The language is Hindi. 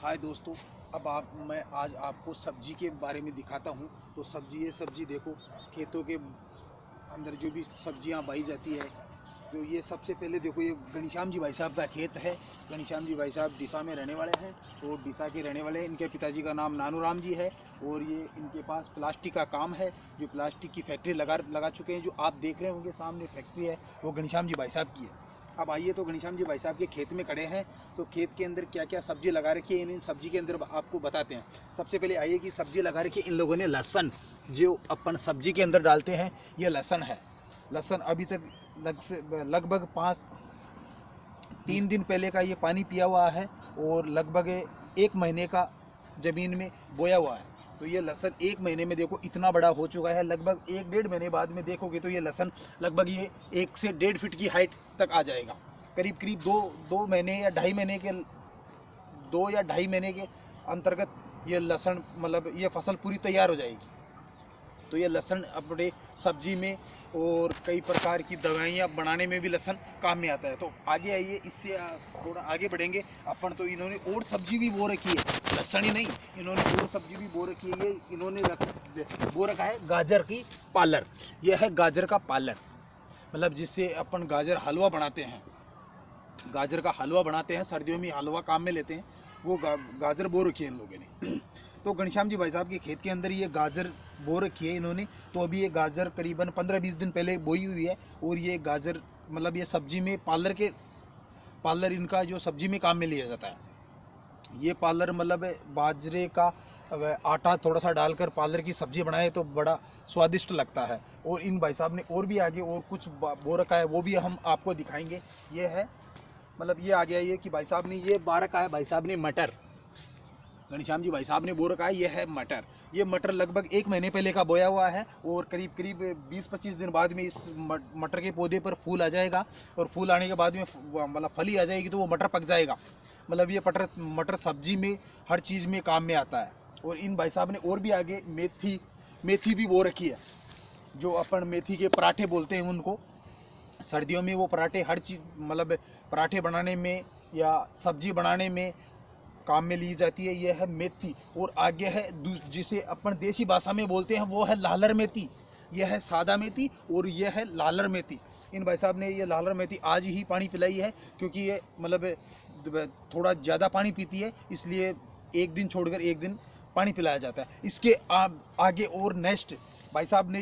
हाय दोस्तों, मैं आज आपको सब्जी के बारे में दिखाता हूँ। तो ये सब्जी देखो, खेतों के अंदर जो भी सब्जियाँ बाई जाती है। तो ये सबसे पहले देखो, ये घनश्याम जी भाई साहब का खेत है। घनश्याम जी भाई साहब डीसा में रहने वाले हैं और डीसा के रहने वाले हैं। इनके पिताजी का नाम नानूराम जी है और ये इनके पास प्लास्टिक का काम है, जो प्लास्टिक की फैक्ट्री लगा चुके हैं। जो आप देख रहे होंगे सामने फैक्ट्री है, वो घनश्याम जी भाई साहब की है। अब आइए, तो घनश्याम जी भाई साहब के खेत में खड़े हैं। तो खेत के अंदर क्या क्या सब्जी लगा रखी है, इन सब्जी के अंदर आपको बताते हैं। सबसे पहले आइए कि सब्जी लगा रखी है इन लोगों ने लहसन, जो अपन सब्जी के अंदर डालते हैं, ये लहसन है। लहसन अभी तक लगभग 3 दिन पहले का ये पानी पिया हुआ है और लगभग 1 महीने का ज़मीन में बोया हुआ है। तो ये लहसन 1 महीने में देखो इतना बड़ा हो चुका है। लगभग 1-1.5 महीने बाद में देखोगे तो ये लहसन लगभग ये 1 से 1.5 फीट की हाइट तक आ जाएगा। करीब 2 महीने या 2.5 महीने के 2 या 2.5 महीने के अंतर्गत ये लहसन मतलब ये फसल पूरी तैयार हो जाएगी। तो ये लहसन अपने सब्जी में और कई प्रकार की दवाइयाँ बनाने में भी लहसन काम में आता है। तो आगे आइए, इससे थोड़ा आगे बढ़ेंगे अपन। तो इन्होंने और सब्जी भी बो रखी है, लहसन ही नहीं, इन्होंने और सब्जी भी बो रखी है। ये इन्होंने बो रखा है गाजर की पालर। यह है गाजर का पालर, मतलब जिससे अपन गाजर हलवा बनाते हैं। गाजर का हलवा बनाते हैं, सर्दियों में हलवा काम में लेते हैं। वो गाजर बो रखी है इन लोगों ने। तो घनश्याम जी भाई साहब के खेत के अंदर ये गाजर बो रखी है इन्होंने। तो अभी ये गाजर करीबन 15-20 दिन पहले बोई हुई है और ये गाजर मतलब ये सब्जी में पालर इनका जो सब्जी में काम में लिया जाता है। ये पालर मतलब बाजरे का आटा थोड़ा सा डालकर पालर की सब्जी बनाए तो बड़ा स्वादिष्ट लगता है। और इन भाई साहब ने और भी आगे और कुछ बो रखा है, वो भी हम आपको दिखाएंगे। ये है मतलब ये आ गया ये कि भाई साहब ने ये बो रखा है, भाई साहब ने मटर, घनश्याम जी भाई साहब ने बो रखा है। ये है मटर। ये मटर लगभग 1 महीने पहले का बोया हुआ है और करीब 20-25 दिन बाद में इस मटर के पौधे पर फूल आ जाएगा और फूल आने के बाद में मतलब फली आ जाएगी तो वो मटर पक जाएगा। मतलब ये मटर सब्जी में हर चीज़ में काम में आता है। और इन भाई साहब ने और भी आगे मेथी भी बो रखी है, जो अपन मेथी के पराठे बोलते हैं उनको। सर्दियों में वो पराठे हर चीज़ मतलब पराठे बनाने में या सब्जी बनाने में काम में ली जाती है। यह है मेथी। और आगे है जिसे अपन देसी भाषा में बोलते हैं, वो है लालर मेथी। यह है सादा मेथी और यह है लालर मेथी। इन भाई साहब ने ये लालर मेथी आज ही पानी पिलाई है, क्योंकि ये मतलब थोड़ा ज़्यादा पानी पीती है, इसलिए एक दिन छोड़कर एक दिन पानी पिलाया जाता है। इसके आगे और नेक्स्ट भाई साहब ने